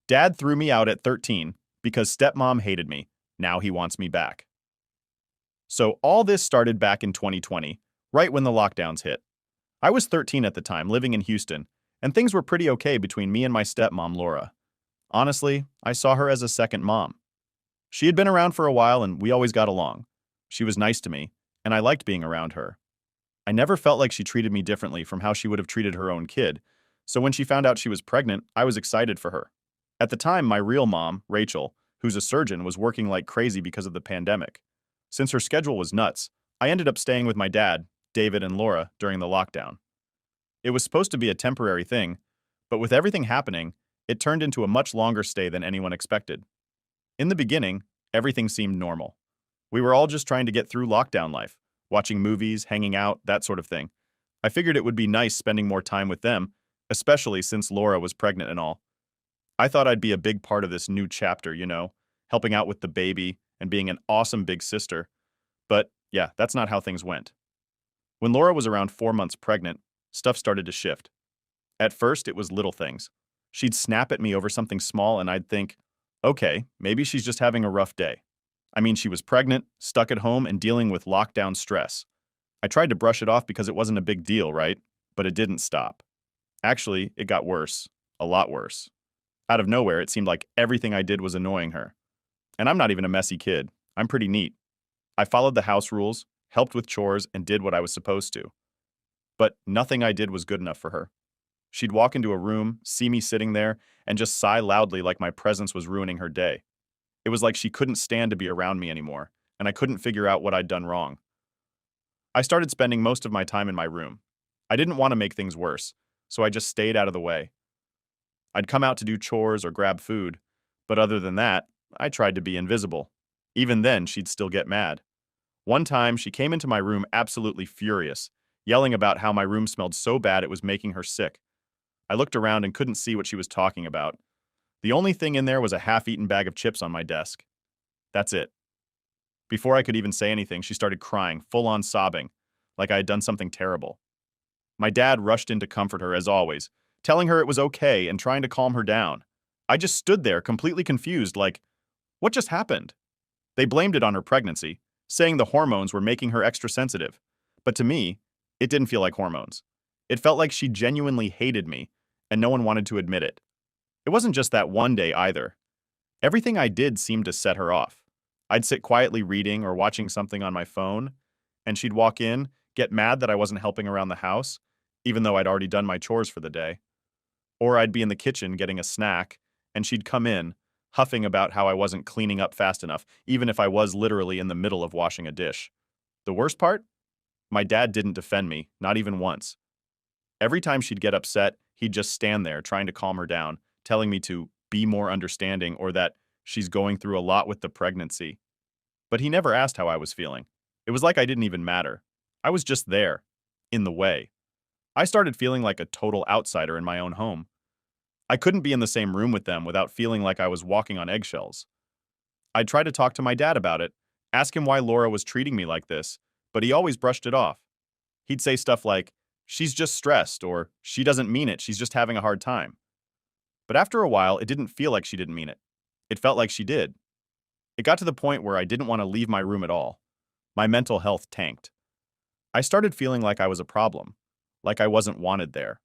Dad threw me out at 13 because stepmom hated me. Now he wants me back. So all this started back in 2020, right when the lockdowns hit. I was 13 at the time, living in Houston, and things were pretty okay between me and my stepmom, Laura. Honestly, I saw her as a second mom. She had been around for a while and we always got along. She was nice to me, and I liked being around her. I never felt like she treated me differently from how she would have treated her own kid, so when she found out she was pregnant, I was excited for her. At the time, my real mom, Rachel, who's a surgeon, was working like crazy because of the pandemic. Since her schedule was nuts, I ended up staying with my dad, David, and Laura during the lockdown. It was supposed to be a temporary thing, but with everything happening, it turned into a much longer stay than anyone expected. In the beginning, everything seemed normal. We were all just trying to get through lockdown life, watching movies, hanging out, that sort of thing. I figured it would be nice spending more time with them, especially since Laura was pregnant and all. I thought I'd be a big part of this new chapter, helping out with the baby and being an awesome big sister. But yeah, that's not how things went. When Laura was around 4 months pregnant, stuff started to shift. At first, it was little things. She'd snap at me over something small and I'd think, okay, maybe she's just having a rough day. I mean, she was pregnant, stuck at home, and dealing with lockdown stress. I tried to brush it off because it wasn't a big deal, right? But it didn't stop. Actually, it got worse. A lot worse. Out of nowhere, it seemed like everything I did was annoying her. And I'm not even a messy kid. I'm pretty neat. I followed the house rules, helped with chores, and did what I was supposed to. But nothing I did was good enough for her. She'd walk into a room, see me sitting there, and just sigh loudly like my presence was ruining her day. It was like she couldn't stand to be around me anymore, and I couldn't figure out what I'd done wrong. I started spending most of my time in my room. I didn't want to make things worse, so I just stayed out of the way. I'd come out to do chores or grab food, but other than that, I tried to be invisible. Even then, she'd still get mad. One time, she came into my room absolutely furious, yelling about how my room smelled so bad it was making her sick. I looked around and couldn't see what she was talking about. The only thing in there was a half-eaten bag of chips on my desk. That's it. Before I could even say anything, she started crying, full-on sobbing, like I had done something terrible. My dad rushed in to comfort her, as always, telling her it was okay and trying to calm her down. I just stood there, completely confused, like, what just happened? They blamed it on her pregnancy, saying the hormones were making her extra sensitive. But to me, it didn't feel like hormones. It felt like she genuinely hated me, and no one wanted to admit it. It wasn't just that one day either. Everything I did seemed to set her off. I'd sit quietly reading or watching something on my phone, and she'd walk in, get mad that I wasn't helping around the house, even though I'd already done my chores for the day. Or I'd be in the kitchen getting a snack, and she'd come in, huffing about how I wasn't cleaning up fast enough, even if I was literally in the middle of washing a dish. The worst part? My dad didn't defend me, not even once. Every time she'd get upset, he'd just stand there trying to calm her down, telling me to be more understanding or that she's going through a lot with the pregnancy. But he never asked how I was feeling. It was like I didn't even matter. I was just there, in the way. I started feeling like a total outsider in my own home. I couldn't be in the same room with them without feeling like I was walking on eggshells. I'd try to talk to my dad about it, ask him why Laura was treating me like this, but he always brushed it off. He'd say stuff like, she's just stressed, or she doesn't mean it, she's just having a hard time. But after a while, it didn't feel like she didn't mean it. It felt like she did. It got to the point where I didn't want to leave my room at all. My mental health tanked. I started feeling like I was a problem, like I wasn't wanted there.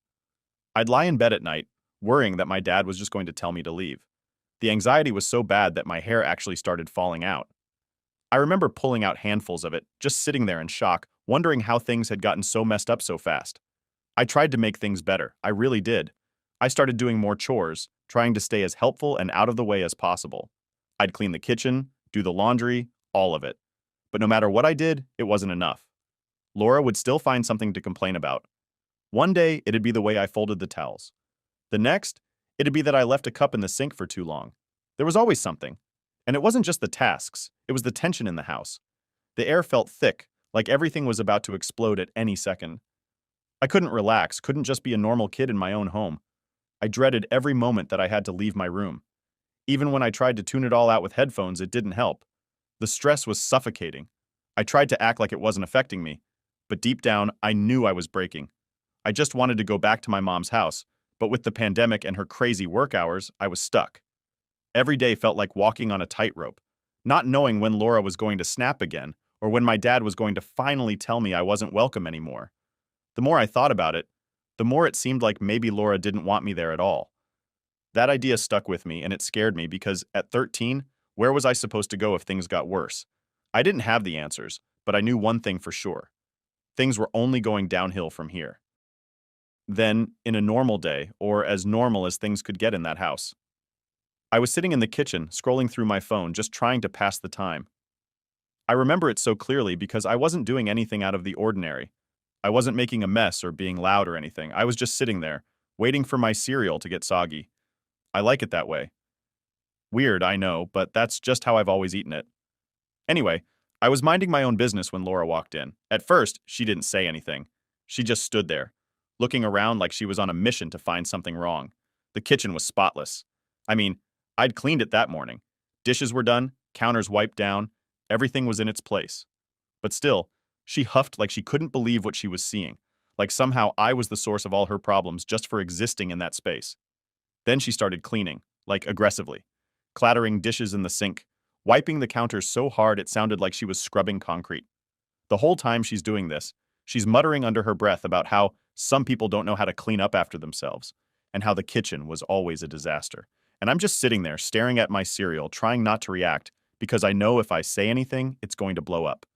I'd lie in bed at night, worrying that my dad was just going to tell me to leave. The anxiety was so bad that my hair actually started falling out. I remember pulling out handfuls of it, just sitting there in shock, wondering how things had gotten so messed up so fast. I tried to make things better, I really did. I started doing more chores, trying to stay as helpful and out of the way as possible. I'd clean the kitchen, do the laundry, all of it. But no matter what I did, it wasn't enough. Laura would still find something to complain about. One day, it'd be the way I folded the towels. The next, it'd be that I left a cup in the sink for too long. There was always something. And it wasn't just the tasks, it was the tension in the house. The air felt thick, like everything was about to explode at any second. I couldn't relax, couldn't just be a normal kid in my own home. I dreaded every moment that I had to leave my room. Even when I tried to tune it all out with headphones, it didn't help. The stress was suffocating. I tried to act like it wasn't affecting me, but deep down, I knew I was breaking. I just wanted to go back to my mom's house, but with the pandemic and her crazy work hours, I was stuck. Every day felt like walking on a tightrope, not knowing when Laura was going to snap again or when my dad was going to finally tell me I wasn't welcome anymore. The more I thought about it, the more it seemed like maybe Laura didn't want me there at all. That idea stuck with me and it scared me because at 13, where was I supposed to go if things got worse? I didn't have the answers, but I knew one thing for sure. Things were only going downhill from here. Then, in a normal day, or as normal as things could get in that house, I was sitting in the kitchen, scrolling through my phone, just trying to pass the time. I remember it so clearly because I wasn't doing anything out of the ordinary. I wasn't making a mess or being loud or anything. I was just sitting there, waiting for my cereal to get soggy. I like it that way. Weird, I know, but that's just how I've always eaten it. Anyway, I was minding my own business when Laura walked in. At first, she didn't say anything. She just stood there, looking around like she was on a mission to find something wrong. The kitchen was spotless. I mean, I'd cleaned it that morning. Dishes were done, counters wiped down, everything was in its place. But still, she huffed like she couldn't believe what she was seeing, like somehow I was the source of all her problems just for existing in that space. Then she started cleaning, like aggressively, clattering dishes in the sink, wiping the counters so hard it sounded like she was scrubbing concrete. The whole time she's doing this, she's muttering under her breath about how some people don't know how to clean up after themselves, and how the kitchen was always a disaster. And I'm just sitting there staring at my cereal, trying not to react, because I know if I say anything, it's going to blow up.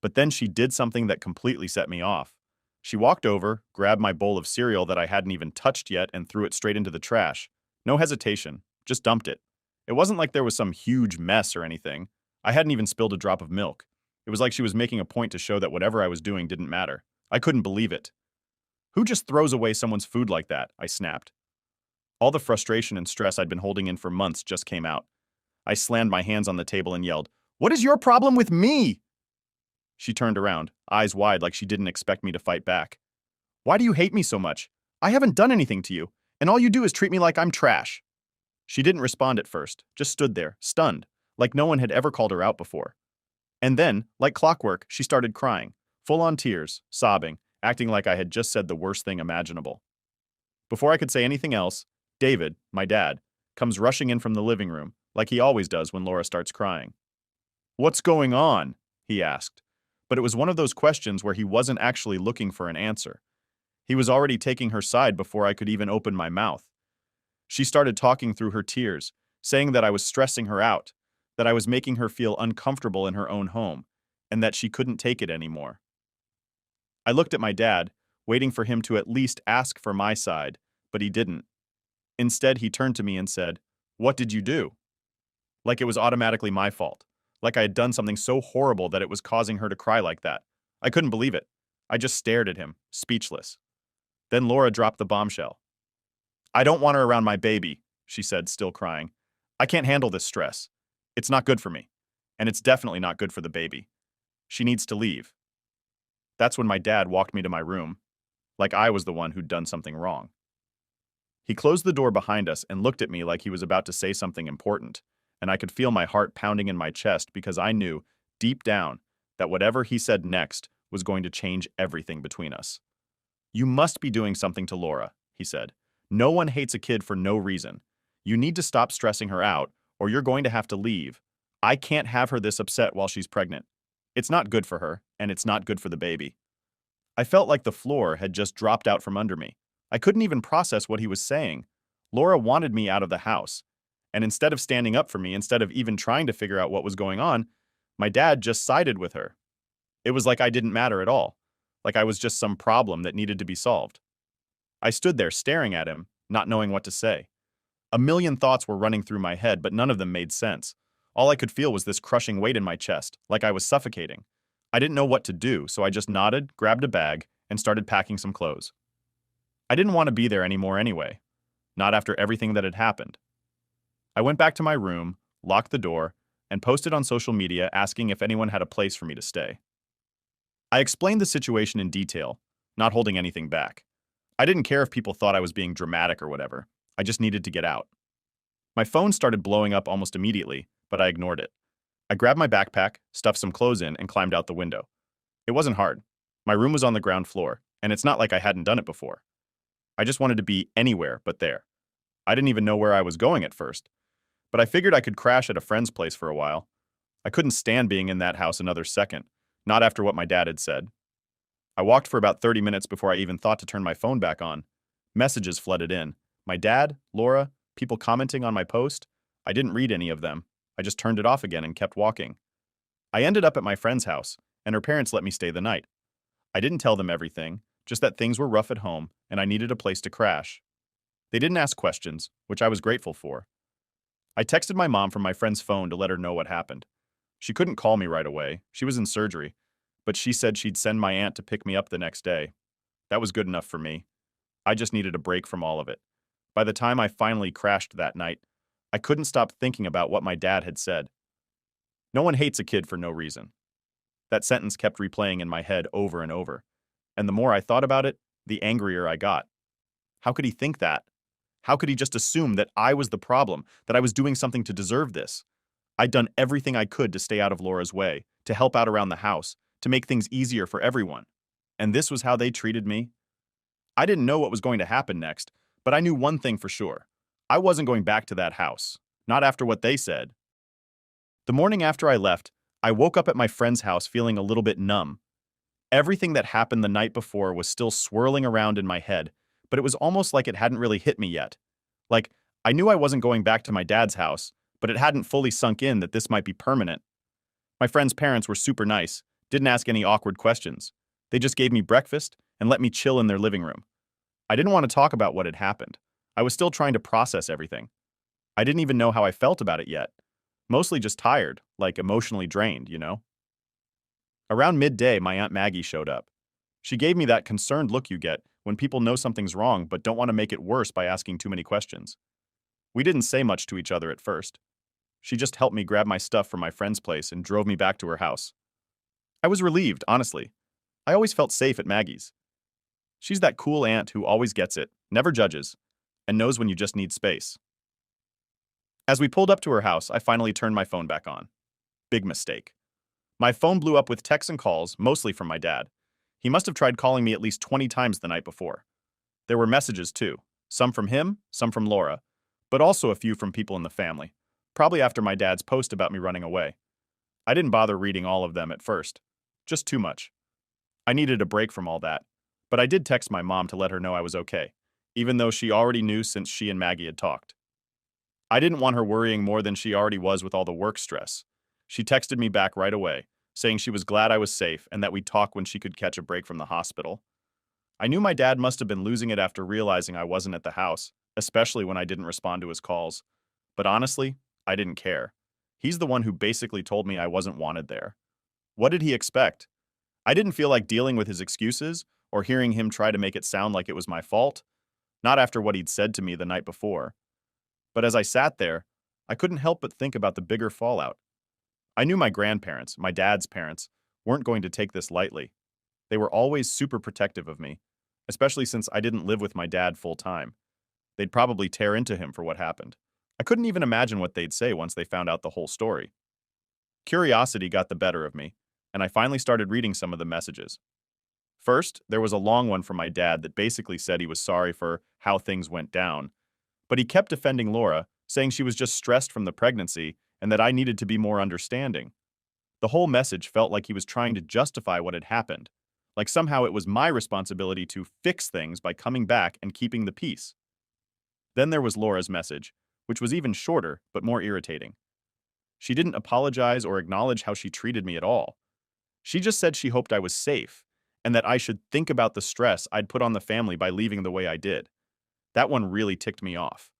But then she did something that completely set me off. She walked over, grabbed my bowl of cereal that I hadn't even touched yet, and threw it straight into the trash. No hesitation, just dumped it. It wasn't like there was some huge mess or anything. I hadn't even spilled a drop of milk. It was like she was making a point to show that whatever I was doing didn't matter. I couldn't believe it. Who just throws away someone's food like that? I snapped. All the frustration and stress I'd been holding in for months just came out. I slammed my hands on the table and yelled, "What is your problem with me?" She turned around, eyes wide like she didn't expect me to fight back. "Why do you hate me so much? I haven't done anything to you, and all you do is treat me like I'm trash." She didn't respond at first, just stood there, stunned, like no one had ever called her out before. And then, like clockwork, she started crying, full-on tears, sobbing, acting like I had just said the worst thing imaginable. Before I could say anything else, David, my dad, comes rushing in from the living room, like he always does when Laura starts crying. "What's going on?" he asked. But it was one of those questions where he wasn't actually looking for an answer. He was already taking her side before I could even open my mouth. She started talking through her tears, saying that I was stressing her out, that I was making her feel uncomfortable in her own home, and that she couldn't take it anymore. I looked at my dad, waiting for him to at least ask for my side, but he didn't. Instead, he turned to me and said, "What did you do?" Like it was automatically my fault. Like I had done something so horrible that it was causing her to cry like that. I couldn't believe it. I just stared at him, speechless. Then Laura dropped the bombshell. "I don't want her around my baby," she said, still crying. "I can't handle this stress. It's not good for me. And it's definitely not good for the baby. She needs to leave." That's when my dad walked me to my room, like I was the one who'd done something wrong. He closed the door behind us and looked at me like he was about to say something important, and I could feel my heart pounding in my chest because I knew, deep down, that whatever he said next was going to change everything between us. "You must be doing something to Laura," he said. "No one hates a kid for no reason. You need to stop stressing her out, or you're going to have to leave. I can't have her this upset while she's pregnant. It's not good for her, and it's not good for the baby." I felt like the floor had just dropped out from under me. I couldn't even process what he was saying. Laura wanted me out of the house. And instead of standing up for me, instead of even trying to figure out what was going on, my dad just sided with her. It was like I didn't matter at all, like I was just some problem that needed to be solved. I stood there staring at him, not knowing what to say. A million thoughts were running through my head, but none of them made sense. All I could feel was this crushing weight in my chest, like I was suffocating. I didn't know what to do, so I just nodded, grabbed a bag, and started packing some clothes. I didn't want to be there anymore anyway, not after everything that had happened. I went back to my room, locked the door, and posted on social media asking if anyone had a place for me to stay. I explained the situation in detail, not holding anything back. I didn't care if people thought I was being dramatic or whatever. I just needed to get out. My phone started blowing up almost immediately, but I ignored it. I grabbed my backpack, stuffed some clothes in, and climbed out the window. It wasn't hard. My room was on the ground floor, and it's not like I hadn't done it before. I just wanted to be anywhere but there. I didn't even know where I was going at first. but I figured I could crash at a friend's place for a while. I couldn't stand being in that house another second, not after what my dad had said. I walked for about 30 minutes before I even thought to turn my phone back on. Messages flooded in. My dad, Laura, people commenting on my post. I didn't read any of them. I just turned it off again and kept walking. I ended up at my friend's house, and her parents let me stay the night. I didn't tell them everything, just that things were rough at home and I needed a place to crash. They didn't ask questions, which I was grateful for. I texted my mom from my friend's phone to let her know what happened. She couldn't call me right away. She was in surgery, but she said she'd send my aunt to pick me up the next day. That was good enough for me. I just needed a break from all of it. By the time I finally crashed that night, I couldn't stop thinking about what my dad had said. No one hates a kid for no reason. That sentence kept replaying in my head over and over. And the more I thought about it, the angrier I got. How could he think that? How could he just assume that I was the problem, that I was doing something to deserve this? I'd done everything I could to stay out of Laura's way, to help out around the house, to make things easier for everyone. And this was how they treated me? I didn't know what was going to happen next, but I knew one thing for sure. I wasn't going back to that house. Not after what they said. The morning after I left, I woke up at my friend's house feeling a little bit numb. Everything that happened the night before was still swirling around in my head, but it was almost like it hadn't really hit me yet. Like, I knew I wasn't going back to my dad's house, but it hadn't fully sunk in that this might be permanent. My friend's parents were super nice, didn't ask any awkward questions. They just gave me breakfast and let me chill in their living room. I didn't want to talk about what had happened. I was still trying to process everything. I didn't even know how I felt about it yet. Mostly just tired, like emotionally drained, you know? Around midday, my Aunt Maggie showed up. She gave me that concerned look you get when people know something's wrong but don't want to make it worse by asking too many questions. We didn't say much to each other at first. She just helped me grab my stuff from my friend's place and drove me back to her house. I was relieved, honestly. I always felt safe at Maggie's. She's that cool aunt who always gets it, never judges, and knows when you just need space. As we pulled up to her house, I finally turned my phone back on. Big mistake. My phone blew up with texts and calls, mostly from my dad. He must have tried calling me at least 20 times the night before. There were messages too, some from him, some from Laura, but also a few from people in the family, probably after my dad's post about me running away. I didn't bother reading all of them at first. Just too much. I needed a break from all that, but I did text my mom to let her know I was okay, even though she already knew since she and Maggie had talked. I didn't want her worrying more than she already was with all the work stress. She texted me back right away, saying she was glad I was safe and that we'd talk when she could catch a break from the hospital. I knew my dad must have been losing it after realizing I wasn't at the house, especially when I didn't respond to his calls. But honestly, I didn't care. He's the one who basically told me I wasn't wanted there. What did he expect? I didn't feel like dealing with his excuses or hearing him try to make it sound like it was my fault. Not after what he'd said to me the night before. But as I sat there, I couldn't help but think about the bigger fallout. I knew my grandparents, my dad's parents, weren't going to take this lightly. They were always super protective of me, especially since I didn't live with my dad full time. They'd probably tear into him for what happened. I couldn't even imagine what they'd say once they found out the whole story. Curiosity got the better of me, and I finally started reading some of the messages. First, there was a long one from my dad that basically said he was sorry for how things went down, but he kept defending Laura, saying she was just stressed from the pregnancy and that I needed to be more understanding. The whole message felt like he was trying to justify what had happened, like somehow it was my responsibility to fix things by coming back and keeping the peace. Then there was Laura's message, which was even shorter but more irritating. She didn't apologize or acknowledge how she treated me at all. She just said she hoped I was safe and that I should think about the stress I'd put on the family by leaving the way I did. That one really ticked me off.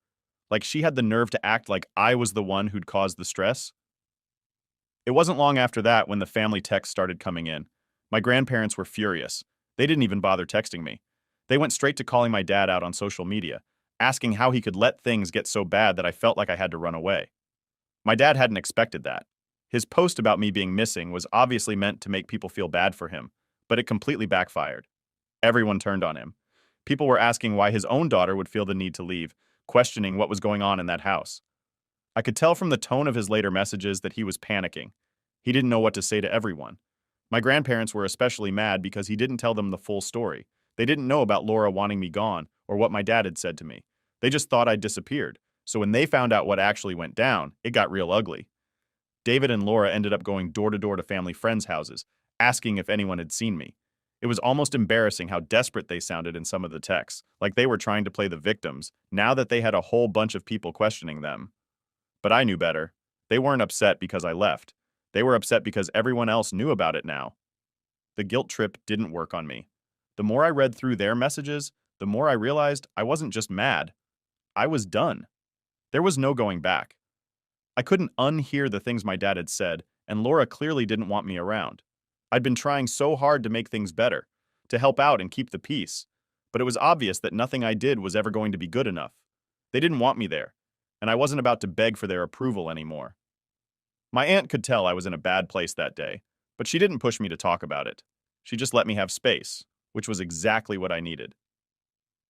Like she had the nerve to act like I was the one who'd caused the stress. It wasn't long after that when the family texts started coming in. My grandparents were furious. They didn't even bother texting me. They went straight to calling my dad out on social media, asking how he could let things get so bad that I felt like I had to run away. My dad hadn't expected that. His post about me being missing was obviously meant to make people feel bad for him, but it completely backfired. Everyone turned on him. People were asking why his own daughter would feel the need to leave, questioning what was going on in that house. I could tell from the tone of his later messages that he was panicking. He didn't know what to say to everyone. My grandparents were especially mad because he didn't tell them the full story. They didn't know about Laura wanting me gone or what my dad had said to me. They just thought I'd disappeared, So when they found out what actually went down, it got real ugly. David and Laura ended up going door to door to family friends' houses, asking if anyone had seen me. It was almost embarrassing how desperate they sounded in some of the texts, like they were trying to play the victims, now that they had a whole bunch of people questioning them. But I knew better. They weren't upset because I left. They were upset because everyone else knew about it now. The guilt trip didn't work on me. The more I read through their messages, the more I realized I wasn't just mad. I was done. There was no going back. I couldn't unhear the things my dad had said, and Laura clearly didn't want me around. I'd been trying so hard to make things better, to help out and keep the peace, but it was obvious that nothing I did was ever going to be good enough. They didn't want me there, and I wasn't about to beg for their approval anymore. My aunt could tell I was in a bad place that day, but she didn't push me to talk about it. She just let me have space, which was exactly what I needed.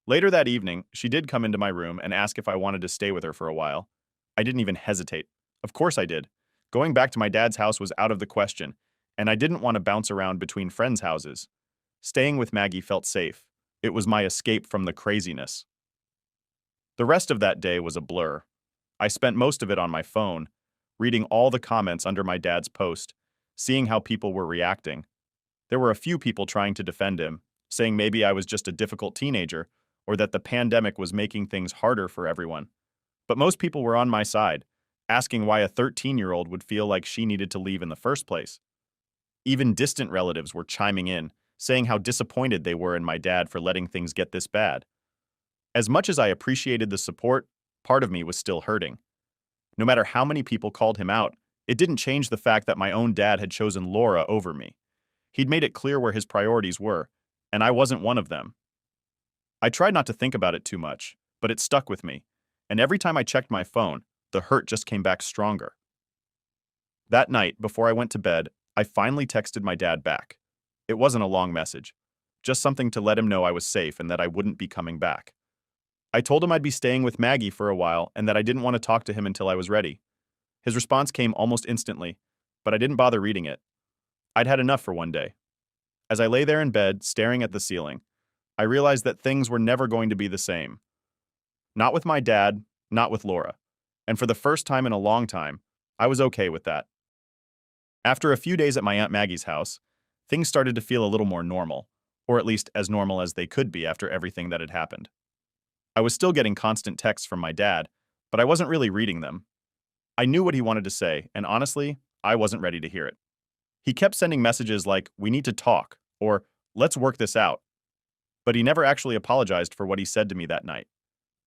Later that evening, she did come into my room and ask if I wanted to stay with her for a while. I didn't even hesitate. Of course I did. Going back to my dad's house was out of the question, and I didn't want to bounce around between friends' houses. Staying with Maggie felt safe. It was my escape from the craziness. The rest of that day was a blur. I spent most of it on my phone, reading all the comments under my dad's post, seeing how people were reacting. There were a few people trying to defend him, saying maybe I was just a difficult teenager, or that the pandemic was making things harder for everyone. But most people were on my side, asking why a 13-year-old would feel like she needed to leave in the first place. Even distant relatives were chiming in, saying how disappointed they were in my dad for letting things get this bad. As much as I appreciated the support, part of me was still hurting. No matter how many people called him out, it didn't change the fact that my own dad had chosen Laura over me. He'd made it clear where his priorities were, and I wasn't one of them. I tried not to think about it too much, but it stuck with me, and every time I checked my phone, the hurt just came back stronger. That night, before I went to bed, I finally texted my dad back. It wasn't a long message, just something to let him know I was safe and that I wouldn't be coming back. I told him I'd be staying with Maggie for a while and that I didn't want to talk to him until I was ready. His response came almost instantly, but I didn't bother reading it. I'd had enough for one day. As I lay there in bed, staring at the ceiling, I realized that things were never going to be the same. Not with my dad, not with Laura. And for the first time in a long time, I was okay with that. After a few days at my Aunt Maggie's house, things started to feel a little more normal, or at least as normal as they could be after everything that had happened. I was still getting constant texts from my dad, but I wasn't really reading them. I knew what he wanted to say, and honestly, I wasn't ready to hear it. He kept sending messages like, "We need to talk," or "Let's work this out." But he never actually apologized for what he said to me that night.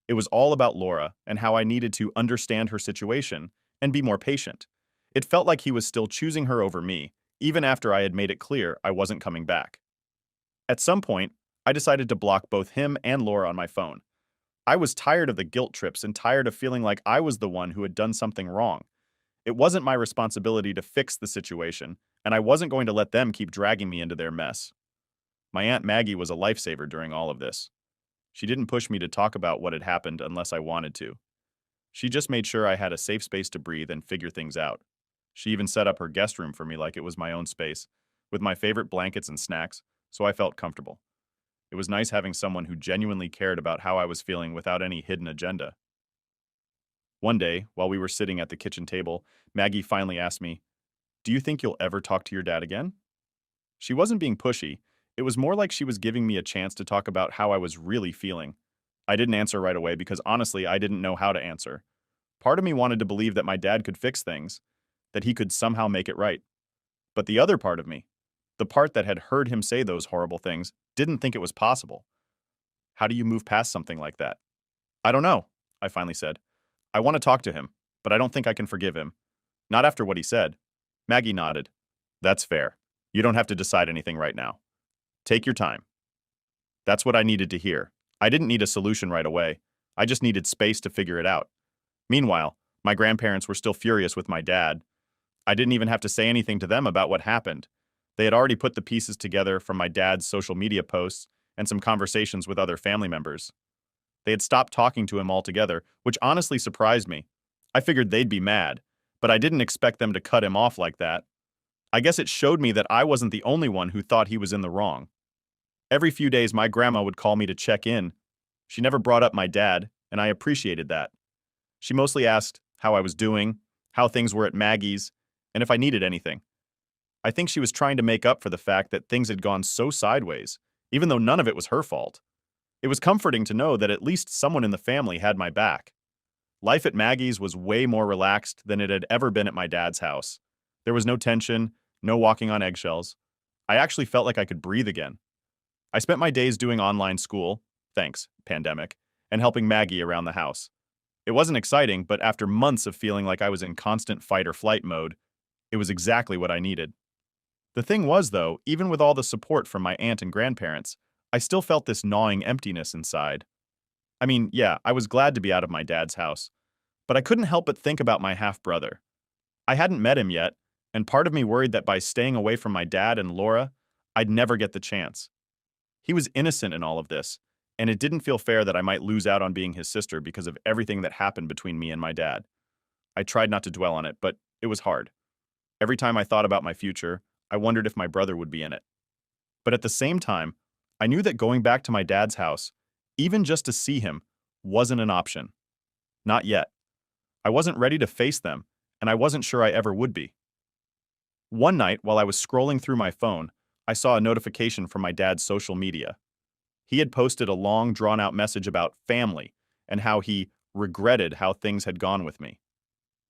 It was all about Laura and how I needed to understand her situation and be more patient. It felt like he was still choosing her over me, even after I had made it clear I wasn't coming back. At some point, I decided to block both him and Laura on my phone. I was tired of the guilt trips and tired of feeling like I was the one who had done something wrong. It wasn't my responsibility to fix the situation, and I wasn't going to let them keep dragging me into their mess. My Aunt Maggie was a lifesaver during all of this. She didn't push me to talk about what had happened unless I wanted to. She just made sure I had a safe space to breathe and figure things out. She even set up her guest room for me like it was my own space, with my favorite blankets and snacks, so I felt comfortable. It was nice having someone who genuinely cared about how I was feeling without any hidden agenda. One day, while we were sitting at the kitchen table, Maggie finally asked me, "Do you think you'll ever talk to your dad again?" She wasn't being pushy. It was more like she was giving me a chance to talk about how I was really feeling. I didn't answer right away because honestly, I didn't know how to answer. Part of me wanted to believe that my dad could fix things, that he could somehow make it right. But the other part of me, the part that had heard him say those horrible things, didn't think it was possible. How do you move past something like that? "I don't know," I finally said. "I want to talk to him, but I don't think I can forgive him. Not after what he said." Maggie nodded. "That's fair. You don't have to decide anything right now. Take your time." That's what I needed to hear. I didn't need a solution right away. I just needed space to figure it out. Meanwhile, my grandparents were still furious with my dad. I didn't even have to say anything to them about what happened. They had already put the pieces together from my dad's social media posts and some conversations with other family members. They had stopped talking to him altogether, which honestly surprised me. I figured they'd be mad, but I didn't expect them to cut him off like that. I guess it showed me that I wasn't the only one who thought he was in the wrong. Every few days, my grandma would call me to check in. She never brought up my dad, and I appreciated that. She mostly asked how I was doing, how things were at Maggie's, and if I needed anything. I think she was trying to make up for the fact that things had gone so sideways, even though none of it was her fault. It was comforting to know that at least someone in the family had my back. Life at Maggie's was way more relaxed than it had ever been at my dad's house. There was no tension, no walking on eggshells. I actually felt like I could breathe again. I spent my days doing online school, thanks, pandemic, and helping Maggie around the house. It wasn't exciting, but after months of feeling like I was in constant fight or flight mode, it was exactly what I needed. The thing was, though, even with all the support from my aunt and grandparents, I still felt this gnawing emptiness inside. I mean, yeah, I was glad to be out of my dad's house, but I couldn't help but think about my half-brother. I hadn't met him yet, and part of me worried that by staying away from my dad and Laura, I'd never get the chance. He was innocent in all of this, and it didn't feel fair that I might lose out on being his sister because of everything that happened between me and my dad. I tried not to dwell on it, but it was hard. Every time I thought about my future, I wondered if my brother would be in it. But at the same time, I knew that going back to my dad's house, even just to see him, wasn't an option. Not yet. I wasn't ready to face them, and I wasn't sure I ever would be. One night, while I was scrolling through my phone, I saw a notification from my dad's social media. He had posted a long, drawn-out message about family and how he regretted how things had gone with me.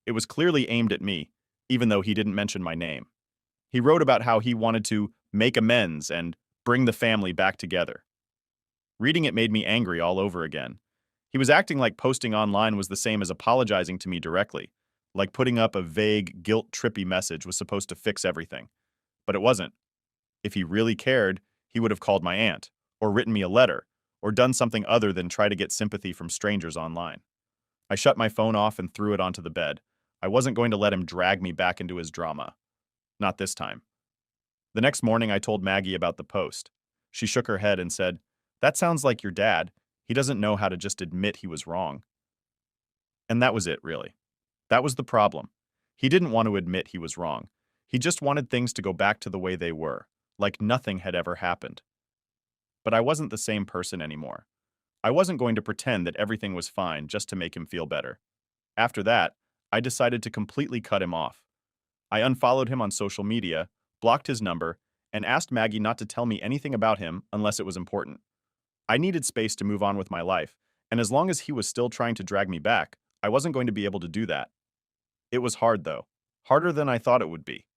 It was clearly aimed at me, even though he didn't mention my name. He wrote about how he wanted to make amends and bring the family back together. Reading it made me angry all over again. He was acting like posting online was the same as apologizing to me directly, like putting up a vague, guilt-trippy message was supposed to fix everything. But it wasn't. If he really cared, he would have called my aunt, or written me a letter, or done something other than try to get sympathy from strangers online. I shut my phone off and threw it onto the bed. I wasn't going to let him drag me back into his drama. Not this time. The next morning, I told Maggie about the post. She shook her head and said, "That sounds like your dad. He doesn't know how to just admit he was wrong." And that was it, really. That was the problem. He didn't want to admit he was wrong. He just wanted things to go back to the way they were, like nothing had ever happened. But I wasn't the same person anymore. I wasn't going to pretend that everything was fine just to make him feel better. After that, I decided to completely cut him off. I unfollowed him on social media, blocked his number, and asked Maggie not to tell me anything about him unless it was important. I needed space to move on with my life, and as long as he was still trying to drag me back, I wasn't going to be able to do that. It was hard, though. Harder than I thought it would be.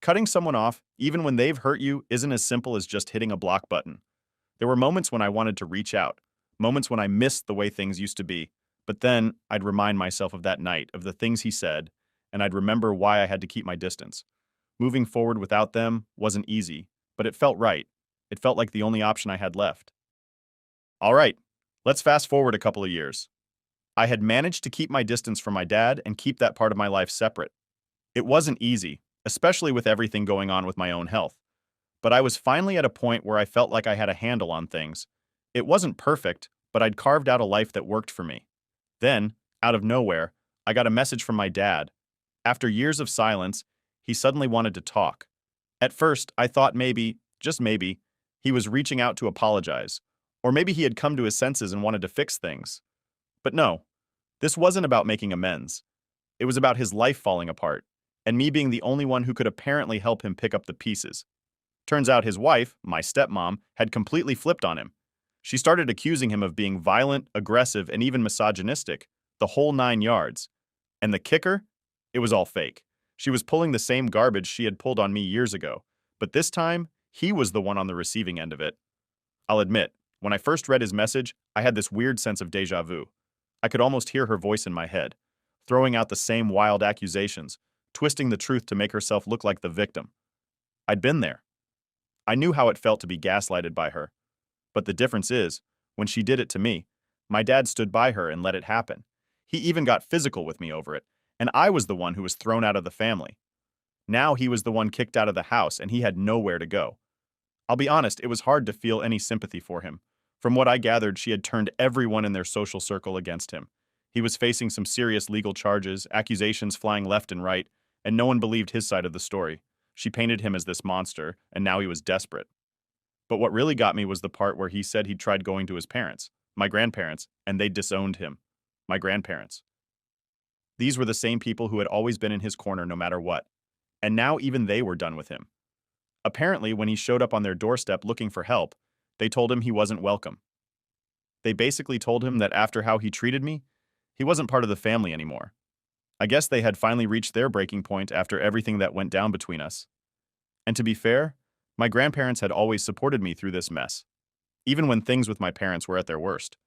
Cutting someone off, even when they've hurt you, isn't as simple as just hitting a block button. There were moments when I wanted to reach out, moments when I missed the way things used to be, but then I'd remind myself of that night, of the things he said, and I'd remember why I had to keep my distance. Moving forward without them wasn't easy, but it felt right. It felt like the only option I had left. All right, let's fast forward a couple of years. I had managed to keep my distance from my dad and keep that part of my life separate. It wasn't easy, especially with everything going on with my own health. But I was finally at a point where I felt like I had a handle on things. It wasn't perfect, but I'd carved out a life that worked for me. Then, out of nowhere, I got a message from my dad. After years of silence, he suddenly wanted to talk. At first, I thought maybe, just maybe, he was reaching out to apologize. Or maybe he had come to his senses and wanted to fix things. But no, this wasn't about making amends. It was about his life falling apart, and me being the only one who could apparently help him pick up the pieces. Turns out his wife, my stepmom, had completely flipped on him. She started accusing him of being violent, aggressive, and even misogynistic, the whole 9 yards. And the kicker? It was all fake. She was pulling the same garbage she had pulled on me years ago, but this time, he was the one on the receiving end of it. I'll admit, when I first read his message, I had this weird sense of déjà vu. I could almost hear her voice in my head, throwing out the same wild accusations, twisting the truth to make herself look like the victim. I'd been there. I knew how it felt to be gaslighted by her. But the difference is, when she did it to me, my dad stood by her and let it happen. He even got physical with me over it, and I was the one who was thrown out of the family. Now he was the one kicked out of the house, and he had nowhere to go. I'll be honest, it was hard to feel any sympathy for him. From what I gathered, she had turned everyone in their social circle against him. He was facing some serious legal charges, accusations flying left and right, and no one believed his side of the story. She painted him as this monster, and now he was desperate. But what really got me was the part where he said he'd tried going to his parents, my grandparents, and they disowned him. My grandparents. These were the same people who had always been in his corner no matter what. And now even they were done with him. Apparently, when he showed up on their doorstep looking for help, they told him he wasn't welcome. They basically told him that after how he treated me, he wasn't part of the family anymore. I guess they had finally reached their breaking point after everything that went down between us. And to be fair, my grandparents had always supported me through this mess, even when things with my parents were at their worst.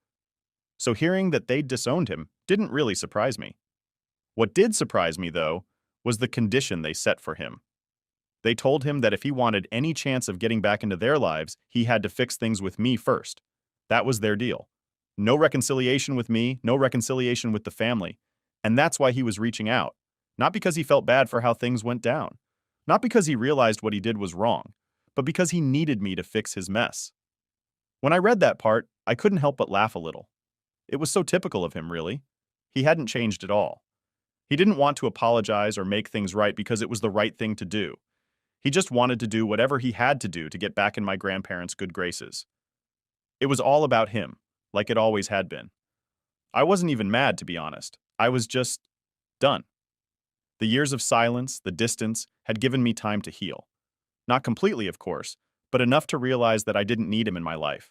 So hearing that they'd disowned him didn't really surprise me. What did surprise me, though, was the condition they set for him. They told him that if he wanted any chance of getting back into their lives, he had to fix things with me first. That was their deal. No reconciliation with me, no reconciliation with the family. And that's why he was reaching out. Not because he felt bad for how things went down. Not because he realized what he did was wrong, but because he needed me to fix his mess. When I read that part, I couldn't help but laugh a little. It was so typical of him, really. He hadn't changed at all. He didn't want to apologize or make things right because it was the right thing to do. He just wanted to do whatever he had to do to get back in my grandparents' good graces. It was all about him, like it always had been. I wasn't even mad, to be honest. I was just done. The years of silence, the distance, had given me time to heal. Not completely, of course, but enough to realize that I didn't need him in my life.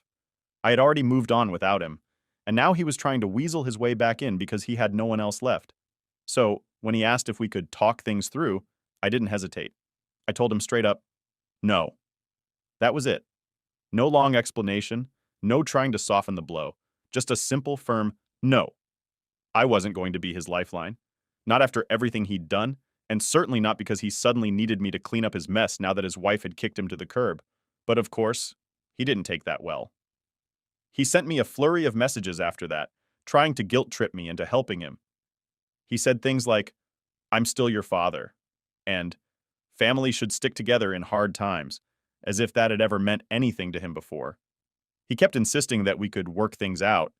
I had already moved on without him, and now he was trying to weasel his way back in because he had no one else left. So, when he asked if we could talk things through, I didn't hesitate. I told him straight up, no. That was it. No long explanation, no trying to soften the blow, just a simple, firm no. I wasn't going to be his lifeline. Not after everything he'd done, and certainly not because he suddenly needed me to clean up his mess now that his wife had kicked him to the curb. But of course, he didn't take that well. He sent me a flurry of messages after that, trying to guilt-trip me into helping him. He said things like, "I'm still your father," and "family should stick together in hard times," as if that had ever meant anything to him before. He kept insisting that we could work things out,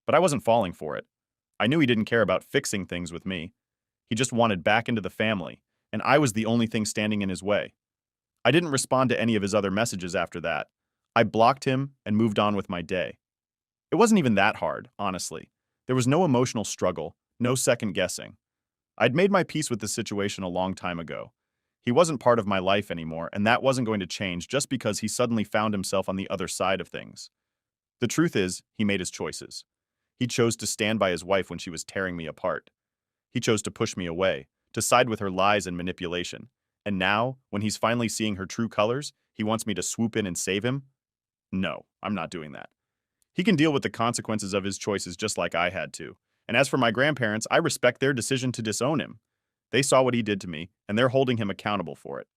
but I wasn't falling for it. I knew he didn't care about fixing things with me. He just wanted back into the family, and I was the only thing standing in his way. I didn't respond to any of his other messages after that. I blocked him and moved on with my day. It wasn't even that hard, honestly. There was no emotional struggle, no second guessing. I'd made my peace with the situation a long time ago. He wasn't part of my life anymore, and that wasn't going to change just because he suddenly found himself on the other side of things. The truth is, he made his choices. He chose to stand by his wife when she was tearing me apart. He chose to push me away, to side with her lies and manipulation. And now, when he's finally seeing her true colors, he wants me to swoop in and save him? No, I'm not doing that. He can deal with the consequences of his choices just like I had to. And as for my grandparents, I respect their decision to disown him. They saw what he did to me, and they're holding him accountable for it.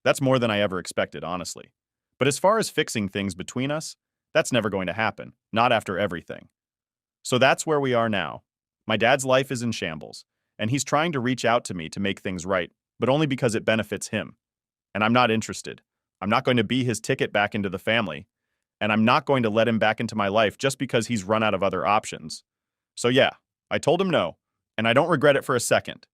That's more than I ever expected, honestly. But as far as fixing things between us, that's never going to happen, not after everything. So that's where we are now. My dad's life is in shambles, and he's trying to reach out to me to make things right, but only because it benefits him. And I'm not interested. I'm not going to be his ticket back into the family, and I'm not going to let him back into my life just because he's run out of other options. So yeah, I told him no, and I don't regret it for a second.